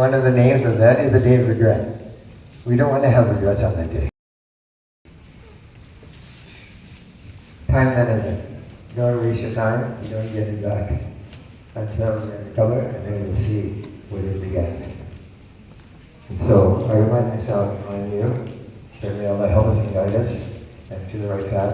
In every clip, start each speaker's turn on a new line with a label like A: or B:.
A: One of the names of that is the day of regret. We don't want to have regrets on that day. Time management. You don't want to waste your time, you don't get it back until we recover, and then we'll see what is again. And so I remind myself, remind you, that may Allah help us and guide us and to the right path.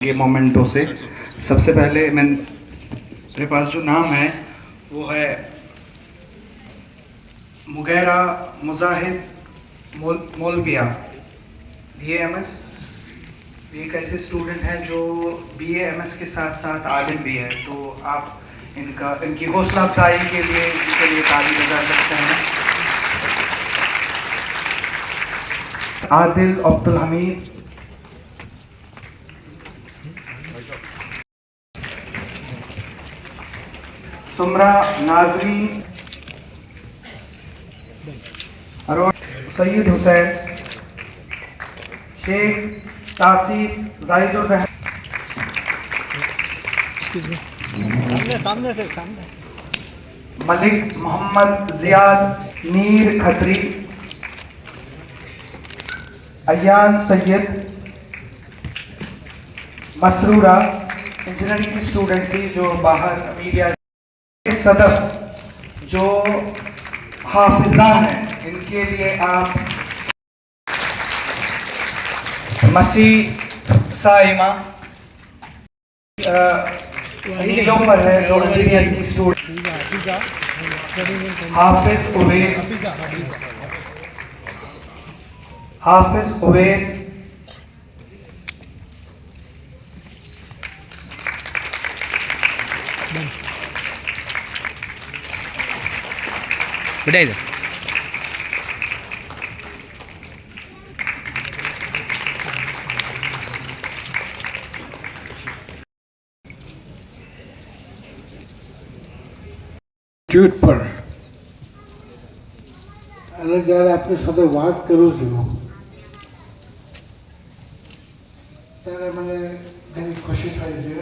B: ये memento से सबसे पहले मेरे पास जो नाम है वो है मुगैरा मुजाहिद मौलविया BA-MS। ये एक ऐसे स्टूडेंट हैं जो BA-MS के साथ साथ आलिम भी है, तो आप इनकी हौसला अफजाई के लिए इनके लिए ताली बजा सकते हैं। आदिल अब्दुल हमीद, सुमरा नाजरीन, सैयद हुसैन, शेख तासीफ जाहिदुर रहमान, मलिक मोहम्मद जियाद मीर खत्री, अयान सैयद, मसरूरा इंजीनियरिंग की स्टूडेंट थी जो बाहर मीडिया, सदर जो हाफिजा हैं, इनके लिए आप मसीह साइमा नीलों पर है जो इंजीनियरिंग की स्टूडेंट, हाफिज उवैस,
C: बेटा इधर
D: ટ્વીટ પર અને જ્યારે આપણી સાથે વાત કરું છું ત્યારે મને ઘણી ખુશી થાય છે,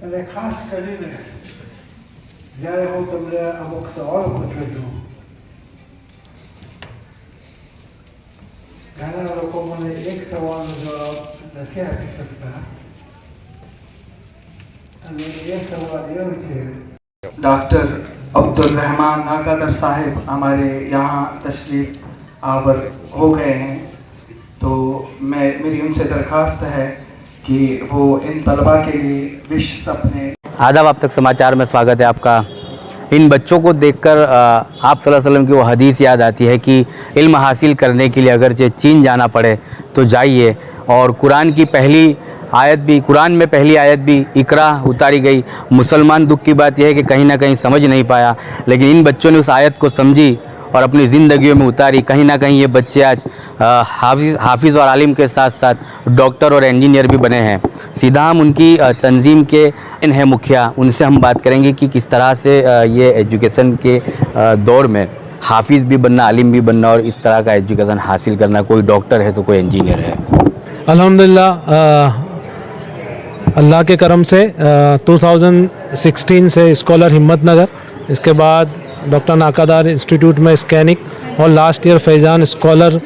D: અને ખાસ કરીને જ્યારે હું તમને અમુક સવાલ પૂછું છું, ઘણા લોકો મને એક સવાલનો જવાબ નથી આપી શકતા, અને એ સવાલ એવો છે।
B: डॉक्टर अब्दुल रहमान नाकादर साहिब हमारे यहाँ तशरीफ आवर हो गए हैं, तो मेरी उनसे दरख्वास्त है कि वो इन तलबा के लिए विश अपने।
C: आदाब, आप तक समाचार में स्वागत है आपका। इन बच्चों को देखकर आप सल्लल्लाहु अलैहि वसल्लम की वो हदीस याद आती है कि इल्म हासिल करने के लिए अगरचे चीन जाना पड़े तो जाइए, और कुरान की पहली आयत भी, कुरान में पहली आयत भी इकरा उतारी गई। मुसलमान दुख की बात यह है कि कहीं ना कहीं समझ नहीं पाया, लेकिन इन बच्चों ने उस आयत को समझी और अपनी ज़िंदगियों में उतारी। कहीं ना कहीं ये बच्चे आज हाफिज़ और आलिम के साथ साथ डॉक्टर और इंजीनियर भी बने हैं। सीधा हम उनकी तंजीम के हैं मुखिया, उनसे हम बात करेंगे कि किस तरह से ये एजुकेशन के दौर में हाफिज़ भी बनना, आलिम भी बनना और इस तरह का एजुकेशन हासिल करना, कोई डॉक्टर है तो कोई इंजीनियर है।
E: अल्हम्दुलिल्लाह अल्लाह के करम से 2016 से स्कॉलर हिम्मतनगर, इसके बाद डॉक्टर नाकादार इंस्टीट्यूट में स्कैनिक, और लास्ट ईयर फैज़ान स्कॉलर।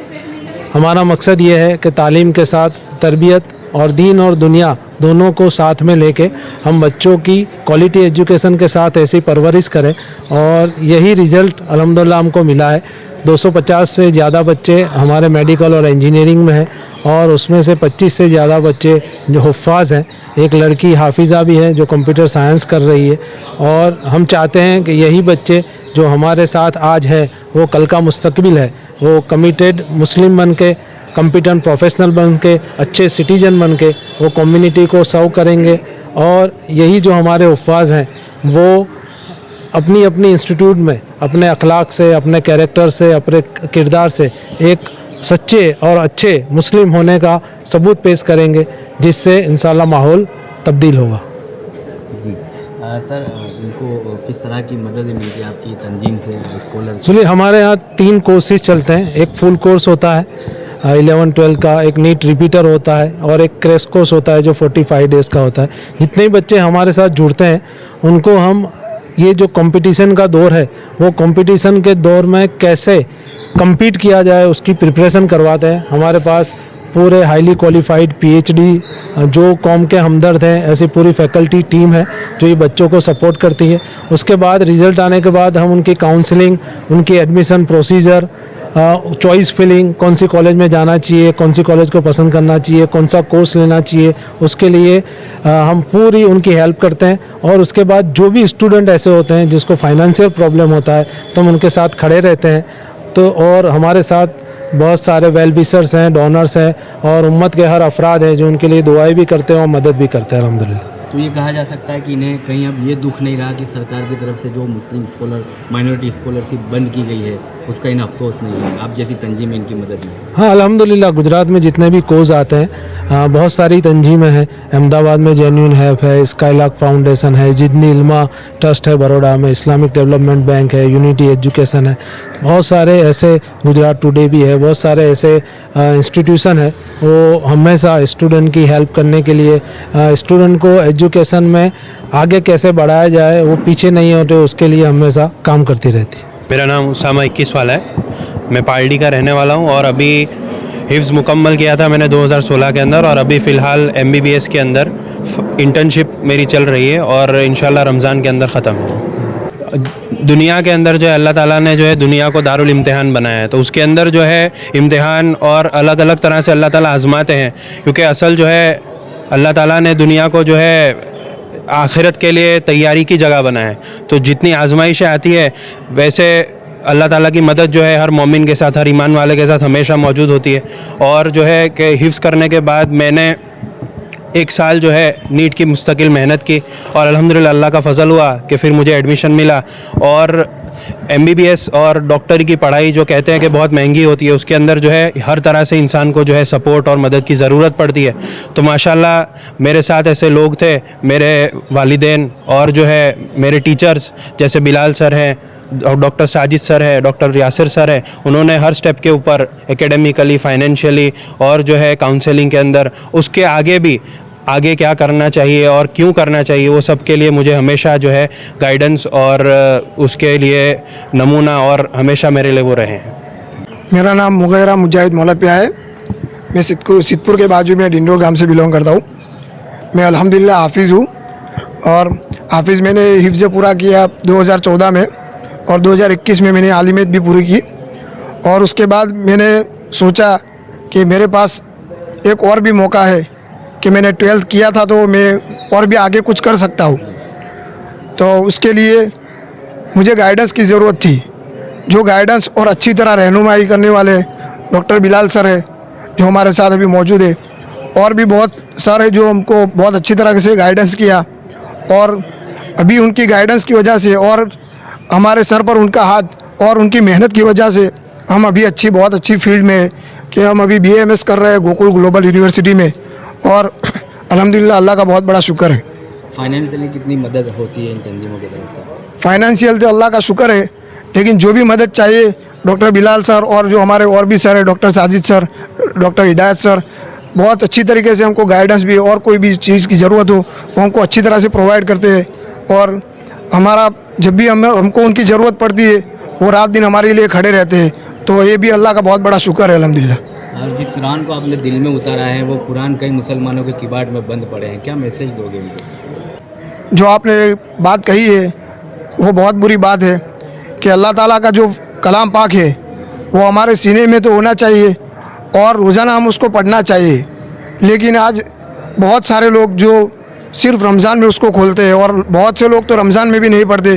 E: हमारा मकसद ये है कि तालीम के साथ तरबियत और दीन और दुनिया दोनों को साथ में लेके हम बच्चों की क्वालिटी एजुकेशन के साथ ऐसी परवरिश करें, और यही रिज़ल्ट अल्हम्दुलिल्लाह हमको मिला है। 250 से ज़्यादा बच्चे हमारे मेडिकल और इंजीनियरिंग में हैं, और उसमें से 25 से ज़्यादा बच्चे जो हुफ़ाज़ हैं। एक लड़की हाफिज़ा भी है जो कंप्यूटर साइंस कर रही है, और हम चाहते हैं कि यही बच्चे जो हमारे साथ आज है वो कल का मुस्तकबिल है, वो कमिटेड मुस्लिम बन के, कॉम्पिटेंट प्रोफेशनल बन के, अच्छे सिटीजन बन के वो कम्युनिटी को सर्व करेंगे। और यही जो हमारे हुफ़ाज़ हैं वो अपनी अपनी इंस्टीट्यूट में अपने अखलाक से, अपने कैरेक्टर से, अपने किरदार से एक सच्चे और अच्छे मुस्लिम होने का सबूत पेश करेंगे, जिससे इंशाल्लाह माहौल तब्दील होगा।
C: जी, सर इनको किस तरह की मदद मिलती है आपकी तंजीम से स्कॉलर?
E: सुनिए, हमारे यहाँ 3 कोर्सेज चलते हैं। एक फुल कोर्स होता है 11-12 का, एक नीट रिपीटर होता है और एक क्रैश कोर्स होता है जो 45 डेज़ का होता है। जितने भी बच्चे हमारे साथ जुड़ते हैं उनको हम ये जो कंपटीशन का दौर है वो कंपटीशन के दौर में कैसे compete किया जाए उसकी प्रिपरेशन करवाते हैं। हमारे पास पूरे हाईली क्वालिफाइड PhD जो कौम के हमदर्द हैं, ऐसी पूरी फैकल्टी टीम है जो ये बच्चों को सपोर्ट करती है। उसके बाद रिज़ल्ट आने के बाद हम उनकी काउंसलिंग, उनकी एडमिशन प्रोसीजर, चॉइस फिलिंग, कौन सी कॉलेज में जाना चाहिए, कौन सी कॉलेज को पसंद करना चाहिए, कौन सा कोर्स लेना चाहिए, उसके लिए हम पूरी उनकी हेल्प करते हैं। और उसके बाद जो भी स्टूडेंट ऐसे होते हैं जिसको फाइनेंशियल प्रॉब्लम होता है तो हम उनके साथ खड़े रहते हैं। तो और हमारे साथ बहुत सारे वेल विशर्स हैं, डोनर्स हैं और उम्मत के हर अफराद हैं जो उनके लिए दुआएं भी करते हैं और मदद भी करते हैं अल्हम्दुलिल्लाह।
C: तो ये कहा जा सकता है कि इन्हें कहीं अब ये दुख नहीं रहा कि सरकार की तरफ से जो मुस्लिम स्कॉलर माइनॉरिटी स्कॉलरशिप बंद की गई है उसका इन्हें अफसोस नहीं है, आप जैसी तंजीमें इनकी मदद में?
E: हाँ, अल्हम्दुलिल्लाह गुजरात में जितने भी कोर्स आते हैं बहुत सारी तंजीमें हैं। अहमदाबाद में जेन्यून हैफ है, स्काईलार्क फाउंडेशन है, जिदनी इल्मा ट्रस्ट है बड़ौदा में, इस्लामिक डेवलपमेंट बैंक है, यूनिटी एजुकेशन है, बहुत सारे ऐसे, गुजरात टुडे भी है, बहुत सारे ऐसे इंस्टीट्यूशन है वो हमेशा स्टूडेंट की हेल्प करने के लिए, स्टूडेंट को एजुकेशन में आगे कैसे बढ़ाया जाए वो पीछे नहीं होते, उसके लिए हमेशा काम करती रहती है।
F: मेरा नाम उसामा 21 वाला है, मैं पालड़ी का रहने वाला हूँ और अभी हिफ्ज़ मुकम्मल किया था मैंने 2016 के अंदर और अभी फ़िलहाल MBBS के अंदर इंटर्नशिप मेरी चल रही है और इंशाल्लाह रमज़ान के अंदर ख़त्म है। दुनिया के अंदर जो है अल्लाह ताला ने जो है दुनिया को दारुल इम्तिहान बनाया है, तो उसके अंदर जो है इम्तिहान और अलग अलग तरह से अल्लाह ताला आज़माते हैं, क्योंकि असल जो है अल्लाह ताला ने दुनिया को जो है आखिरत के लिए तैयारी की जगह बनाया है। तो जितनी आजमाइशें आती है वैसे अल्लाह ताला की मदद जो है हर मोमिन के साथ, हर ईमान वाले के साथ हमेशा मौजूद होती है। और जो है कि हिफ्ज़ करने के बाद मैंने 1 साल जो है नीट की मुस्तकिल मेहनत की और अल्हम्दुलिल्लाह अल्लाह का फ़ज़ल हुआ कि फिर मुझे एडमिशन मिला। और MBBS और डॉक्टरी की पढ़ाई जो कहते हैं कि बहुत महंगी होती है, उसके अंदर जो है हर तरह से इंसान को जो है सपोर्ट और मदद की ज़रूरत पड़ती है। तो माशाल्लाह मेरे साथ ऐसे लोग थे, मेरे वालिदैन और जो है मेरे टीचर्स जैसे बिलाल सर हैं, डॉक्टर साजिद सर है, डॉक्टर यासिर सर है, उन्होंने हर स्टेप के ऊपर एकेडमिकली, फाइनेंशियली और जो है काउंसलिंग के अंदर उसके आगे भी आगे क्या करना चाहिए और क्यों करना चाहिए वो सब के लिए मुझे हमेशा जो है गाइडेंस और उसके लिए नमूना और हमेशा मेरे लिए वो रहे हैं।
G: मेरा नाम मुगैरा मुजाहिद मौलपिया है। मैं सिद्धपुर के बाजू में डिंडोर गांव से बिलोंग करता हूँ। मैं अल्हम्दुलिल्लाह हाफिज़ हूँ और हाफिज़ मैंने हिफ्ज़ पूरा किया 2014 में और 2021 में मैंने आलिमियत भी पूरी की। और उसके बाद मैंने सोचा कि मेरे पास एक और भी मौका है कि मैंने 12th किया था तो मैं और भी आगे कुछ कर सकता हूँ। तो उसके लिए मुझे गाइडेंस की ज़रूरत थी। जो गाइडेंस और अच्छी तरह रहनुमाई करने वाले डॉक्टर बिलाल सर है जो हमारे साथ अभी मौजूद है, और भी बहुत सर है जो हमको बहुत अच्छी तरह से गाइडेंस किया। और अभी उनकी गाइडेंस की वजह से और हमारे सर पर उनका हाथ और उनकी मेहनत की वजह से हम अभी बहुत अच्छी फील्ड में कि हम अभी BAMS कर रहे हैं गोकुल ग्लोबल यूनिवर्सिटी में। और अल्हम्दुलिल्लाह अल्लाह का बहुत बड़ा शुक्र है।
C: फाइनेंशियली कितनी मदद होती है इन तंजीमों की तरफ से?
G: फाइनेंशियल तो अल्लाह का शुक्र है, लेकिन जो भी मदद चाहिए डॉक्टर बिलाल सर और जो हमारे और भी सर है, डॉक्टर साजिद सर, डॉक्टर हिदायत सर, बहुत अच्छी तरीके से हमको गाइडेंस भी और कोई भी चीज़ की ज़रूरत हो वो हमको अच्छी तरह से प्रोवाइड करते हैं। और हमारा जब भी हमको उनकी ज़रूरत पड़ती है वो रात दिन हमारे लिए खड़े रहते हैं। तो ये भी अल्लाह का बहुत बड़ा शुक्र है अल्हम्दुलिल्लाह।
C: और जिस कुरान को आपने दिल में उतारा है वो कुरान कई मुसलमानों के किबाड़ में बंद पड़े हैं, क्या मैसेज दोगे उनको?
G: जो आपने बात कही है वो बहुत बुरी बात है कि अल्लाह ताला का जो कलाम पाक है वो हमारे सीने में तो होना चाहिए और रोज़ाना हम उसको पढ़ना चाहिए। लेकिन आज बहुत सारे लोग जो सिर्फ रमज़ान में उसको खोलते हैं और बहुत से लोग तो रमज़ान में भी नहीं पढ़ते,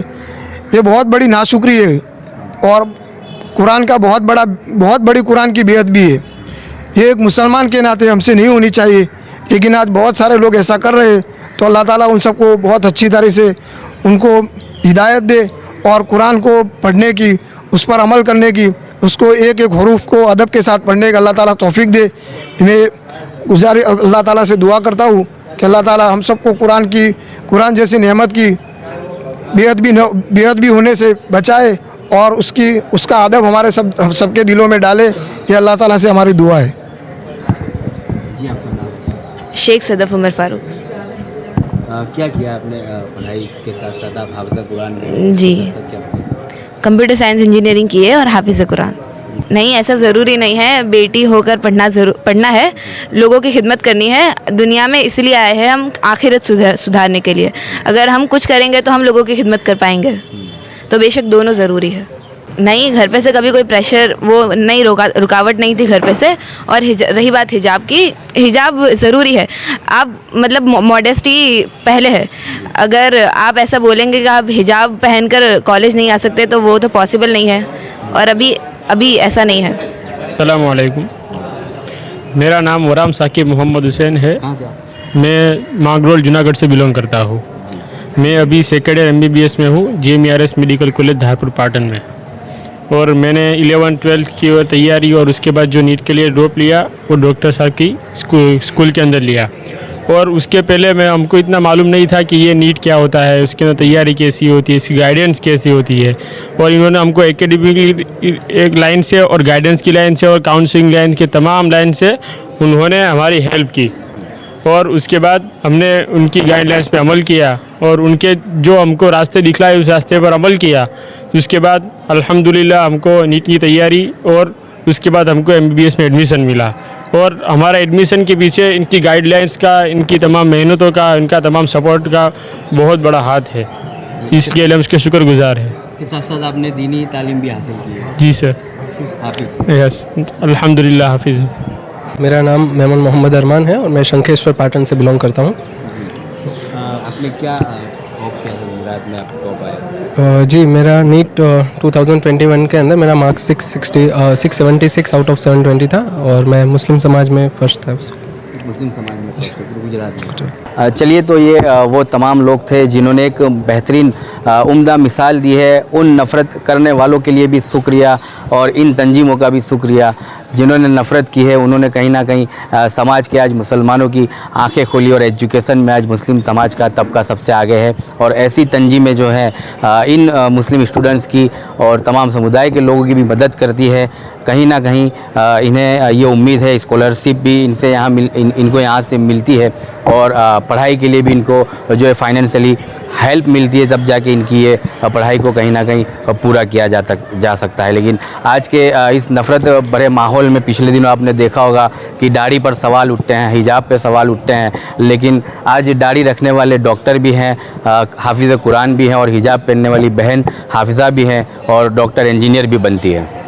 G: ये बहुत बड़ी नाशुक्री है। और कुरान का बहुत बड़ी कुरान की बेअदबी भी है। ये एक मुसलमान के नाते हमसे नहीं होनी चाहिए, लेकिन आज बहुत सारे लोग ऐसा कर रहे हैं। तो अल्लाह ताला उन सबको बहुत अच्छी तरह से उनको हिदायत दे और कुरान को पढ़ने की, उस पर अमल करने की, उसको एक एक हरूफ को अदब के साथ पढ़ने का अल्लाह ताला तौफीक दे। मैं अल्लाह ताला से दुआ करता हूँ कि अल्लाह ताला हम सबको कुरान जैसी नेमत की बेअदबी होने से बचाए और उसका अदब हमारे सबके दिलों में डाले, ये अल्लाह ताला से हमारी दुआ है।
C: जी आपका नाम?
H: शेख सदफ उमर फारूक।
C: क्या किया आपने पढ़ाई के साथ साथ? आप हाफिज़ कुरान में
H: जी।
C: क्या पढ़े?
H: कंप्यूटर साइंस इंजीनियरिंग की है और हाफिज़ कुरान। नहीं, ऐसा ज़रूरी नहीं है, बेटी होकर पढ़ना है, लोगों की खिदमत करनी है। दुनिया में इसलिए आए हैं हम आखिरत सुधारने के लिए। अगर हम कुछ करेंगे तो हम लोगों की खिदमत कर पाएंगे, तो बेशक दोनों ज़रूरी है। नहीं, घर पे से कभी कोई प्रेशर वो नहीं, रुकावट नहीं थी घर पे से। और रही बात हिजाब की, हिजाब ज़रूरी है। आप मतलब मॉडेस्टी पहले है। अगर आप ऐसा बोलेंगे कि आप हिजाब पहनकर कॉलेज नहीं आ सकते तो वो तो पॉसिबल नहीं है, और अभी ऐसा नहीं है।
I: अस्सलामु अलैकुम, मेरा नाम वराम साकिब मोहम्मद हुसैन है।
C: कहाँ से आप?
I: मैं मांगरोल जूनागढ़ से बिलोंग करता हूँ। मैं अभी सेकेंड ईयर MBBS में हूँ, GMERS medical college Dharpur Patan में। और मैंने 11-12 की तैयारी और उसके बाद जो नीट के लिए ड्रॉप लिया वो डॉक्टर साहब की स्कूल के अंदर लिया। और उसके पहले हमको इतना मालूम नहीं था कि ये नीट क्या होता है, उसके अंदर तैयारी कैसी होती है, इसकी गाइडेंस कैसी होती है। और इन्होंने हमको एकेडमिकली एक लाइन से और गाइडेंस की लाइन से और काउंसलिंग लाइन के तमाम लाइन से उन्होंने हमारी हेल्प की। और उसके बाद हमने उनकी गाइडलाइंस पे अमल किया और उनके जो हमको रास्ते दिखलाए उस रास्ते पर अमल किया। उसके बाद अल्हम्दुलिल्लाह हमको नीट की तैयारी और उसके बाद हमको MBBS में एडमिशन मिला। और हमारा एडमिशन के पीछे इनकी गाइडलाइंस का, इनकी तमाम मेहनतों का, इनका तमाम सपोर्ट का बहुत बड़ा हाथ है। इसके लिए हम उसके शुक्रगुजार हैं।
C: के साथ साथ आपने दीनी तालीम भी हासिल की है?
I: जी सर।
C: हाफिज़?
I: यस, अल्हम्दुलिल्लाह हाफिज़।
J: मेरा नाम मेमन मोहम्मद अरमान है और मैं शंखेश्वर पाटन से बिलोंग करता हूँ।
C: आपने क्या होप किया था गुजरात में आप टॉप आए?
J: जी, मेरा नीट 2021 के अंदर मेरा मार्क्स 676 आउट ऑफ 720 था और मैं मुस्लिम समाज में फर्स्ट था।
C: मुस्लिम समाज में गुजरात में। चलिए, तो ये वो तमाम लोग थे जिन्होंने एक बेहतरीन उम्दा मिसाल दी है। उन नफ़रत करने वालों के लिए भी शुक्रिया और इन तंजीमों का भी शुक्रिया जिन्होंने नफ़रत की है। उन्होंने कहीं ना कहीं समाज के आज मुसलमानों की आंखें खोली और एजुकेशन में आज मुस्लिम समाज का तबका सबसे आगे है। और ऐसी तंजीमें जो हैं इन मुस्लिम स्टूडेंट्स की और तमाम समुदाय के लोगों की भी मदद करती है। कहीं ना कहीं इन्हें ये उम्मीद है स्कॉलरशिप भी इनसे इनको यहाँ से मिलती है और पढ़ाई के लिए भी इनको जो है फाइनेंशियली हेल्प मिलती है, जब जाके इनकी ये पढ़ाई को कहीं ना कहीं पूरा किया जा सकता है। लेकिन आज के इस नफ़रत भरे माहौल में पिछले दिनों आपने देखा होगा कि दाढ़ी पर सवाल उठते हैं, हिजाब पे सवाल उठते हैं, लेकिन आज दाढ़ी रखने वाले डॉक्टर भी हैं, हाफिज़ कुरान भी हैं और हिजाब पहनने वाली बहन हाफिज़ा भी हैं और डॉक्टर इंजीनियर भी बनती है।